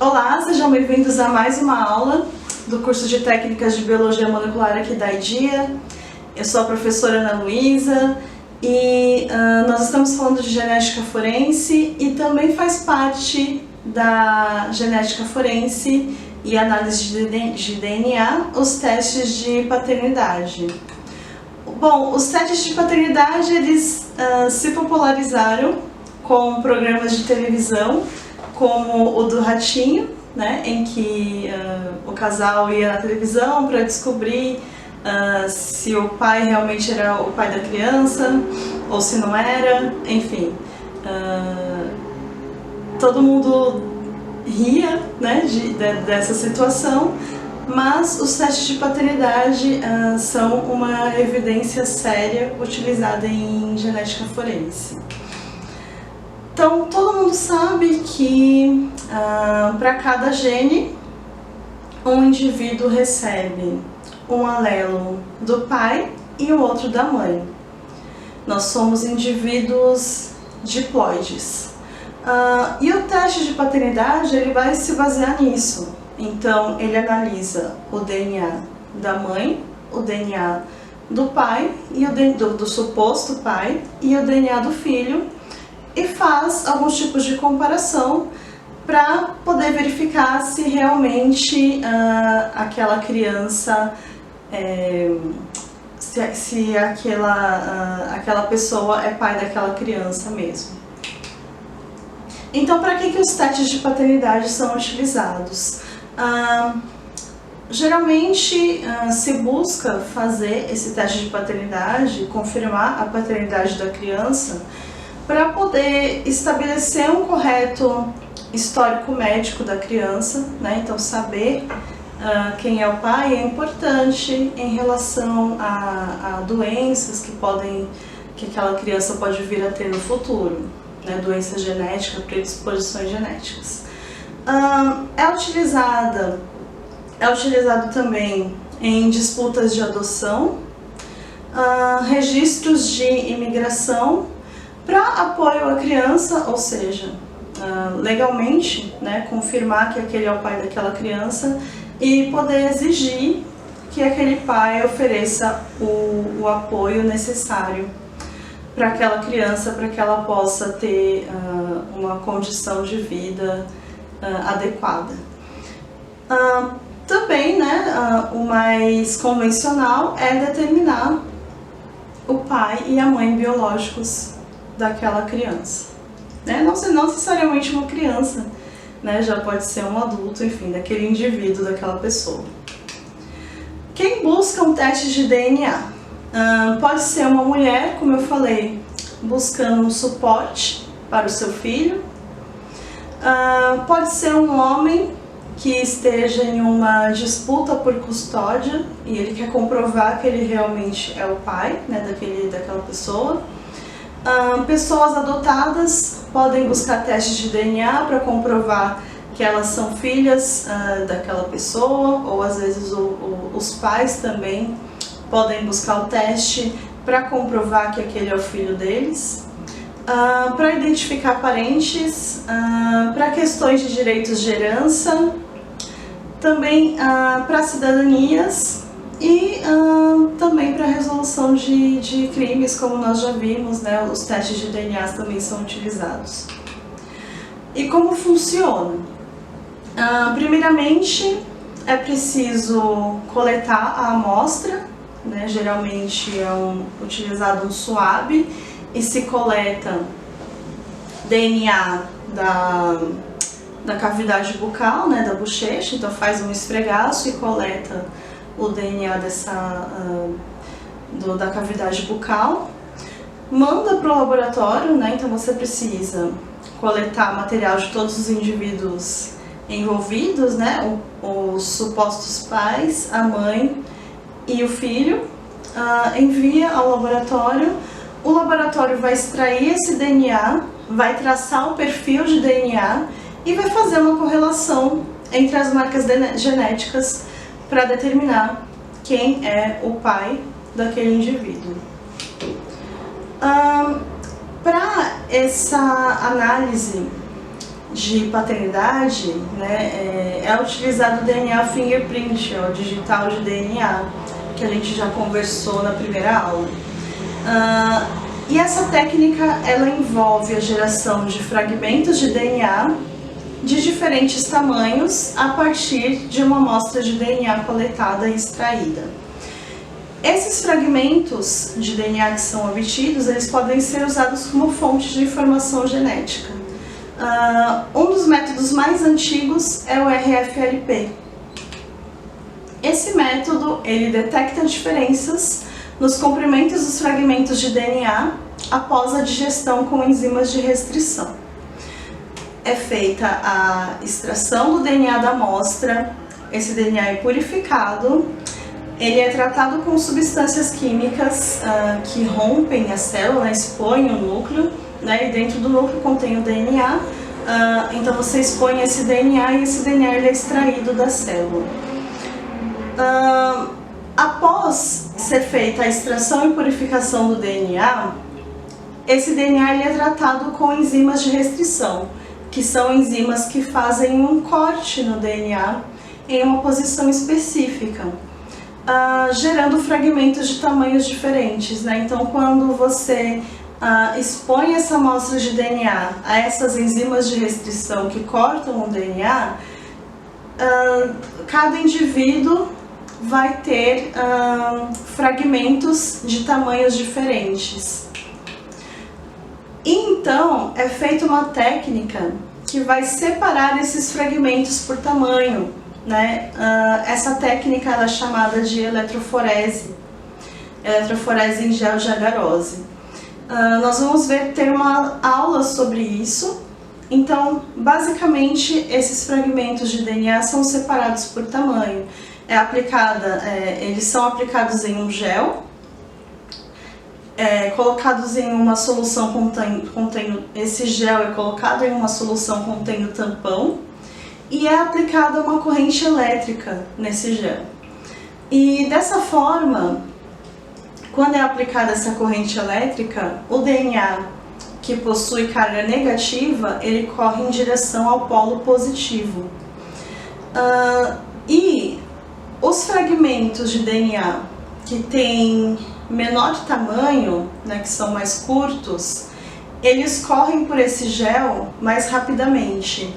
Olá, sejam bem-vindos a mais uma aula do curso de Técnicas de Biologia Molecular aqui da IDEA. Eu sou a professora Ana Luísa e nós estamos falando de genética forense e também faz parte da genética forense e análise de DNA os testes de paternidade. Bom, os testes de paternidade eles se popularizaram com programas de televisão como o do Ratinho, né, em que o casal ia na televisão para descobrir se o pai realmente era o pai da criança ou se não era, enfim. Todo mundo ria, né, dessa situação, mas os testes de paternidade são uma evidência séria utilizada em genética forense. Então, todo mundo sabe que para cada gene, um indivíduo recebe um alelo do pai e o outro da mãe. Nós somos indivíduos diploides. E o teste de paternidade ele vai se basear nisso. Então, ele analisa o DNA da mãe, o DNA do pai, e do suposto pai, e o DNA do filho, e faz alguns tipos de comparação para poder verificar se realmente aquela criança, se aquela pessoa é pai daquela criança mesmo. Então, para que os testes de paternidade são utilizados? Geralmente se busca fazer esse teste de paternidade, confirmar a paternidade da criança, para poder estabelecer um correto histórico médico da criança, né? Então saber quem é o pai é importante em relação a doenças que aquela criança pode vir a ter no futuro, né? Doença genética, predisposições genéticas. É utilizado também em disputas de adoção, registros de imigração, para apoio à criança, ou seja, legalmente, né, confirmar que aquele é o pai daquela criança e poder exigir que aquele pai ofereça o apoio necessário para aquela criança, para que ela possa ter uma condição de vida adequada. Também, né, o mais convencional é determinar o pai e a mãe biológicos daquela criança, né? Não necessariamente uma criança, né? Já pode ser um adulto, enfim, daquele indivíduo, daquela pessoa. Quem busca um teste de DNA? Pode ser uma mulher, como eu falei, buscando um suporte para o seu filho. Pode ser um homem que esteja em uma disputa por custódia e ele quer comprovar que ele realmente é o pai, né, daquela pessoa. Pessoas adotadas podem buscar testes de DNA para comprovar que elas são filhas daquela pessoa, ou às vezes os pais também podem buscar o teste para comprovar que aquele é o filho deles. Para identificar parentes, para questões de direitos de herança, também para cidadanias e também para resolução de crimes, como nós já vimos, né, os testes de DNA também são utilizados. E como funciona? Primeiramente, é preciso coletar a amostra, né, geralmente utilizado um swab, e se coleta DNA da cavidade bucal, né, da bochecha, então faz um esfregaço e coleta o DNA da cavidade bucal, manda para o laboratório, né? Então você precisa coletar material de todos os indivíduos envolvidos, né? Os supostos pais, a mãe e o filho, envia ao laboratório. O laboratório vai extrair esse DNA, vai traçar o perfil de DNA e vai fazer uma correlação entre as marcas genéticas para determinar quem é o pai daquele indivíduo. Para essa análise de paternidade, né, é utilizado o DNA fingerprint, o digital de DNA, que a gente já conversou na primeira aula. E essa técnica ela envolve a geração de fragmentos de DNA de diferentes tamanhos a partir de uma amostra de DNA coletada e extraída. Esses fragmentos de DNA que são obtidos, eles podem ser usados como fonte de informação genética. Um dos métodos mais antigos é o RFLP. Esse método, ele detecta diferenças nos comprimentos dos fragmentos de DNA após a digestão com enzimas de restrição. É feita a extração do DNA da amostra, esse DNA é purificado, ele é tratado com substâncias químicas que rompem a célula, expõem o núcleo, né, e dentro do núcleo contém o DNA, então você expõe esse DNA e esse DNA ele é extraído da célula. Após ser feita a extração e purificação do DNA, esse DNA ele é tratado com enzimas de restrição, que são enzimas que fazem um corte no DNA em uma posição específica, gerando fragmentos de tamanhos diferentes, né? Então, quando você expõe essa amostra de DNA a essas enzimas de restrição que cortam o DNA, cada indivíduo vai ter fragmentos de tamanhos diferentes. E então é feita uma técnica que vai separar esses fragmentos por tamanho, né? Essa técnica ela é chamada de eletroforese em gel de agarose. Nós vamos ter uma aula sobre isso. Então, basicamente, esses fragmentos de DNA são separados por tamanho. Eles são aplicados em um gel, colocados em uma solução contendo esse gel é colocado em uma solução contendo tampão e é aplicada uma corrente elétrica nesse gel. E dessa forma, quando é aplicada essa corrente elétrica, o DNA que possui carga negativa, ele corre em direção ao polo positivo. E os fragmentos de DNA que têm menor tamanho, né, que são mais curtos, eles correm por esse gel mais rapidamente.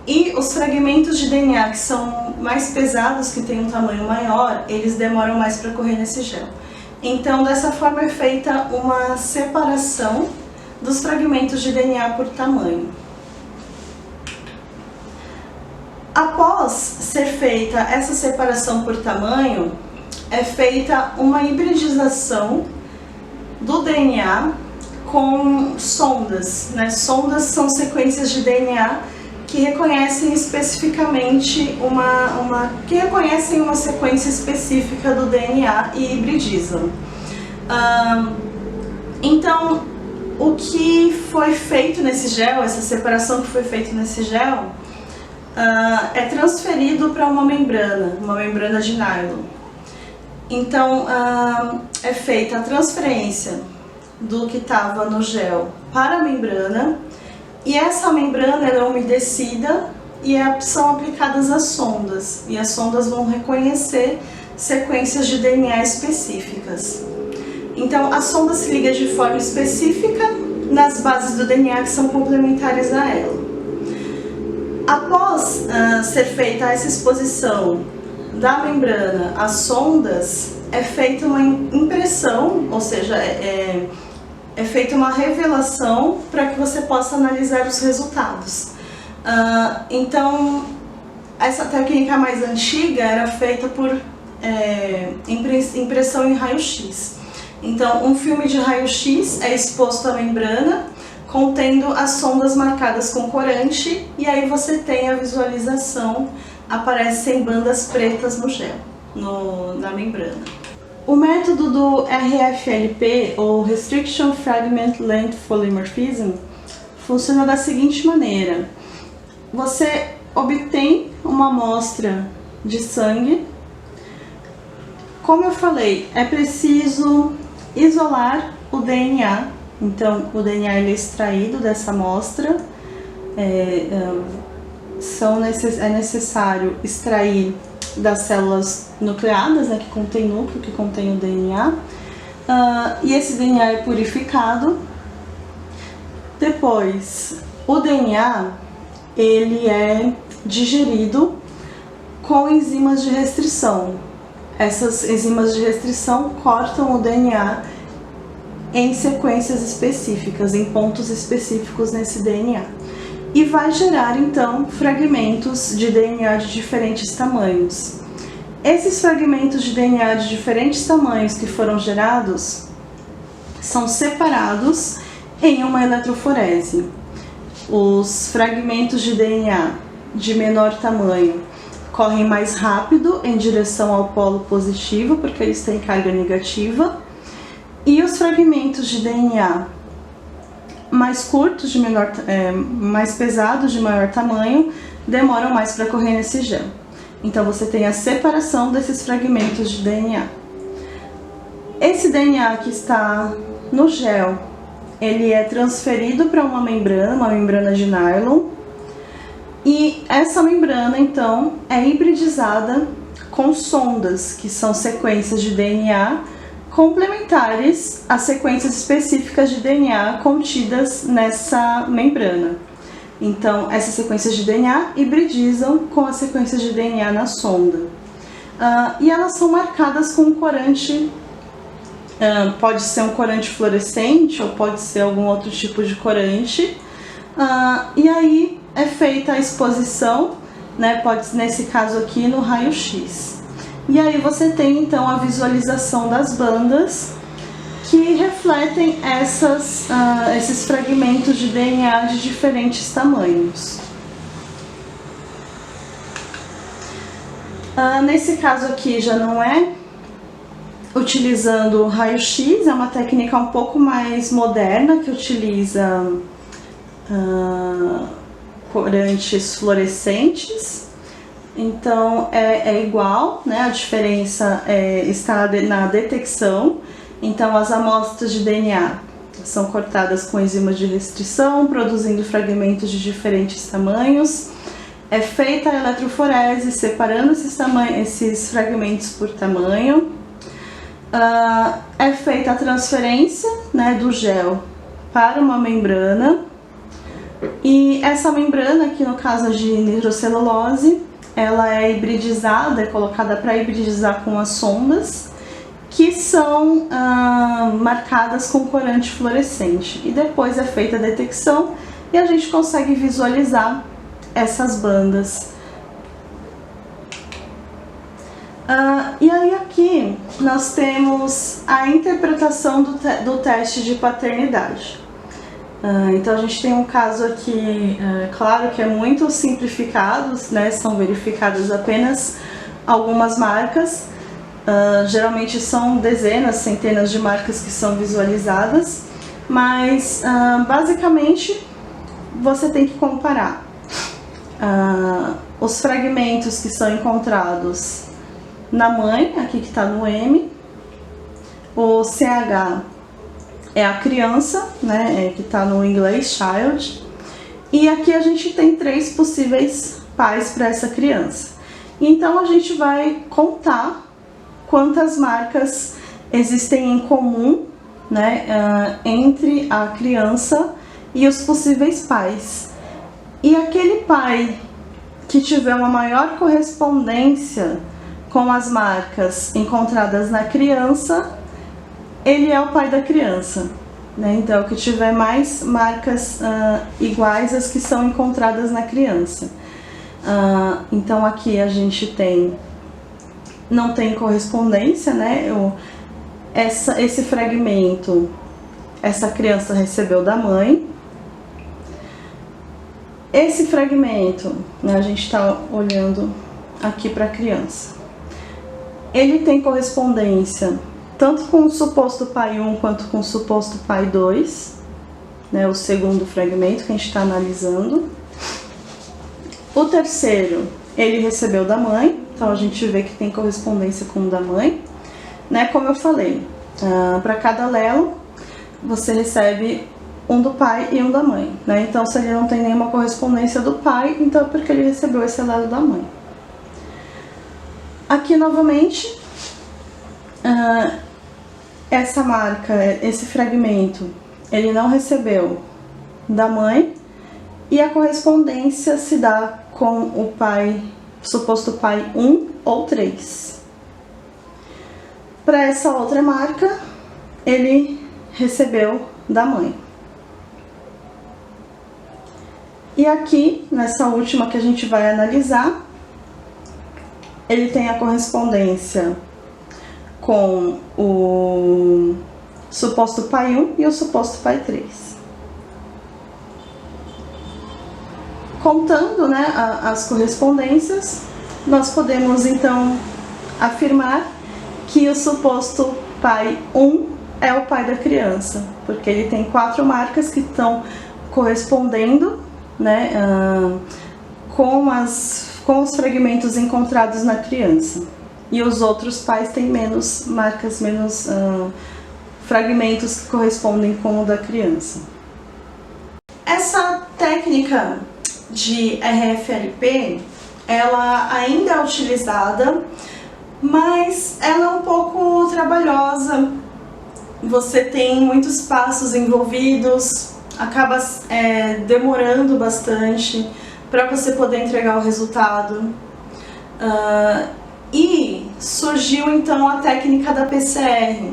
E os fragmentos de DNA que são mais pesados, que têm um tamanho maior, eles demoram mais para correr nesse gel. Então, dessa forma é feita uma separação dos fragmentos de DNA por tamanho. Após ser feita essa separação por tamanho, é feita uma hibridização do DNA com sondas, né? Sondas são sequências de DNA que reconhecem especificamente que reconhecem uma sequência específica do DNA e hibridizam. Então, o que foi feito nesse gel, essa separação que foi feita nesse gel, é transferido para uma membrana de nylon. Então, é feita a transferência do que estava no gel para a membrana, e essa membrana é umedecida e são aplicadas as sondas, e as sondas vão reconhecer sequências de DNA específicas. Então, a sonda se liga de forma específica nas bases do DNA que são complementares a ela. Após ser feita essa exposição da membrana às sondas, é feita uma impressão, ou seja, é feita uma revelação para que você possa analisar os resultados. Então, essa técnica mais antiga era feita por impressão em raio-x. Então, um filme de raio-x é exposto à membrana, contendo as sondas marcadas com corante, e aí você tem a visualização, aparecem bandas pretas no gel, na membrana. O método do RFLP, ou Restriction Fragment Length Polymorphism, funciona da seguinte maneira: você obtém uma amostra de sangue. Como eu falei, é preciso isolar o DNA. Então, o DNA ele é extraído dessa amostra, é necessário extrair das células nucleadas, né, que contém núcleo, que contém o DNA, e esse DNA é purificado. Depois, o DNA ele é digerido com enzimas de restrição. Essas enzimas de restrição cortam o DNA em sequências específicas, em pontos específicos nesse DNA. E vai gerar, então, fragmentos de DNA de diferentes tamanhos. Esses fragmentos de DNA de diferentes tamanhos que foram gerados são separados em uma eletroforese. Os fragmentos de DNA de menor tamanho correm mais rápido em direção ao polo positivo, porque eles têm carga negativa, e os fragmentos de DNA mais curtos, mais pesados, de maior tamanho, demoram mais para correr nesse gel. Então você tem a separação desses fragmentos de DNA. Esse DNA que está no gel, ele é transferido para uma membrana de nylon, e essa membrana então é hibridizada com sondas, que são sequências de DNA complementares às sequências específicas de DNA contidas nessa membrana. Então, essas sequências de DNA hibridizam com as sequências de DNA na sonda. E elas são marcadas com um corante, pode ser um corante fluorescente ou pode ser algum outro tipo de corante. E aí é feita a exposição, né, nesse caso aqui no raio-x. E aí você tem então a visualização das bandas que refletem esses fragmentos de DNA de diferentes tamanhos. Nesse caso aqui já não é utilizando raio-x, é uma técnica um pouco mais moderna que utiliza corantes fluorescentes. Então é igual, né? A diferença está na detecção. Então as amostras de DNA são cortadas com enzimas de restrição, produzindo fragmentos de diferentes tamanhos. É feita a eletroforese, separando esses fragmentos por tamanho. É feita a transferência, né, do gel para uma membrana. E essa membrana, aqui no caso de nitrocelulose, ela é hibridizada, é colocada para hibridizar com as sondas, que são marcadas com corante fluorescente. E depois é feita a detecção e a gente consegue visualizar essas bandas. E aí aqui nós temos a interpretação do teste de paternidade. Então a gente tem um caso aqui, claro que é muito simplificado, né? São verificadas apenas algumas marcas, geralmente são dezenas, centenas de marcas que são visualizadas, mas basicamente você tem que comparar os fragmentos que são encontrados na mãe, aqui que está no M, o CH é a criança, né, que está no inglês, child, e aqui a gente tem 3 possíveis pais para essa criança. Então a gente vai contar quantas marcas existem em comum, né, entre a criança e os possíveis pais. E aquele pai que tiver uma maior correspondência com as marcas encontradas na criança, ele é o pai da criança, né? Então, o que tiver mais marcas iguais às que são encontradas na criança. Então, aqui a gente não tem correspondência, né? Esse fragmento, essa criança recebeu da mãe. Esse fragmento, né, a gente está olhando aqui para a criança. Ele tem correspondência tanto com o suposto pai 1 quanto com o suposto pai 2, né, o segundo fragmento que a gente está analisando. O terceiro, ele recebeu da mãe, então a gente vê que tem correspondência com o da mãe. Né, como eu falei, para cada alelo você recebe um do pai e um da mãe, né? Então, se ele não tem nenhuma correspondência do pai, então é porque ele recebeu esse alelo da mãe. Aqui, novamente, essa marca, esse fragmento, ele não recebeu da mãe e a correspondência se dá com o pai, suposto pai 1 ou 3. Para essa outra marca, ele recebeu da mãe. E aqui, nessa última que a gente vai analisar, ele tem a correspondência com o suposto pai 1 e o suposto pai 3. Contando, né, as correspondências, nós podemos então afirmar que o suposto pai 1 é o pai da criança, porque ele tem 4 marcas que estão correspondendo, né, com os fragmentos encontrados na criança. E os outros pais têm menos marcas, menos fragmentos que correspondem com o da criança. Essa técnica de RFLP, ela ainda é utilizada, mas ela é um pouco trabalhosa. Você tem muitos passos envolvidos, acaba demorando bastante para você poder entregar o resultado. E surgiu então a técnica da PCR.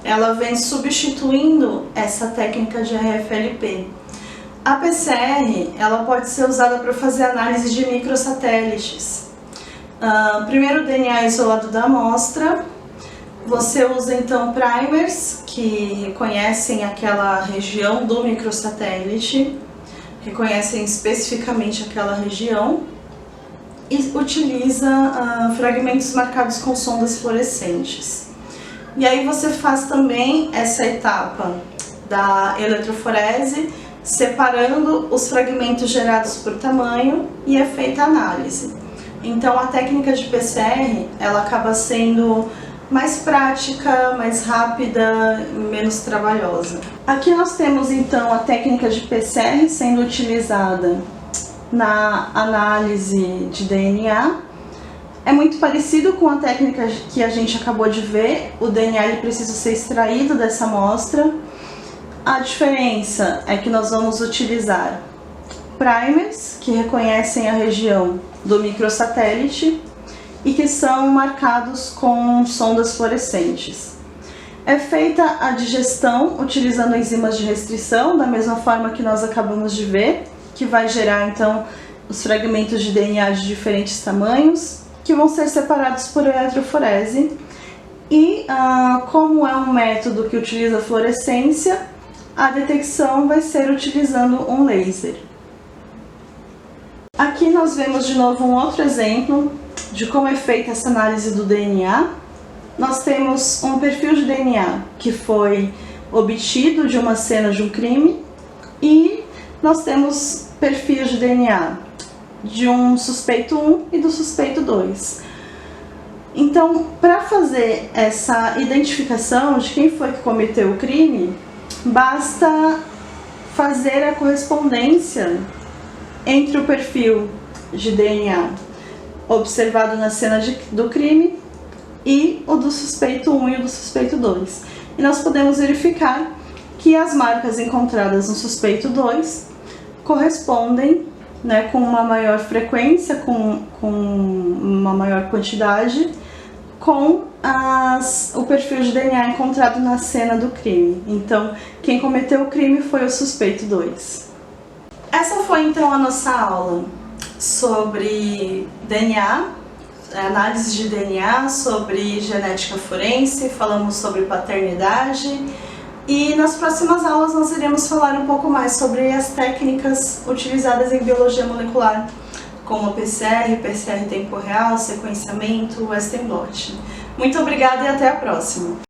Ela vem substituindo essa técnica de RFLP. A PCR, ela pode ser usada para fazer análise de microsatélites. Primeiro o DNA isolado da amostra. Você usa então primers que reconhecem aquela região do microsatélite, reconhecem especificamente aquela região, e utiliza fragmentos marcados com sondas fluorescentes. E aí você faz também essa etapa da eletroforese, separando os fragmentos gerados por tamanho, e é feita a análise. Então a técnica de PCR, ela acaba sendo mais prática, mais rápida, menos trabalhosa. Aqui nós temos então a técnica de PCR sendo utilizada na análise de DNA. É muito parecido com a técnica que a gente acabou de ver. O DNA ele precisa ser extraído dessa amostra. A diferença é que nós vamos utilizar primers que reconhecem a região do microsatélite e que são marcados com sondas fluorescentes. É feita a digestão utilizando enzimas de restrição, da mesma forma que nós acabamos de ver, que vai gerar então os fragmentos de DNA de diferentes tamanhos, que vão ser separados por eletroforese. E como é um método que utiliza fluorescência, a detecção vai ser utilizando um laser. Aqui nós vemos de novo um outro exemplo de como é feita essa análise do DNA. Nós temos um perfil de DNA que foi obtido de uma cena de um crime, e nós temos perfil de DNA de um suspeito 1 e do suspeito 2. Então, para fazer essa identificação de quem foi que cometeu o crime, basta fazer a correspondência entre o perfil de DNA observado na cena do crime e o do suspeito 1 e o do suspeito 2. E nós podemos verificar que as marcas encontradas no suspeito 2 correspondem, né, com uma maior frequência, com uma maior quantidade, com o perfil de DNA encontrado na cena do crime. Então, quem cometeu o crime foi o suspeito 2. Essa foi então a nossa aula sobre DNA, análise de DNA, sobre genética forense, falamos sobre paternidade, e nas próximas aulas nós iremos falar um pouco mais sobre as técnicas utilizadas em biologia molecular, como PCR, PCR em tempo real, sequenciamento, Western blot. Muito obrigada e até a próxima!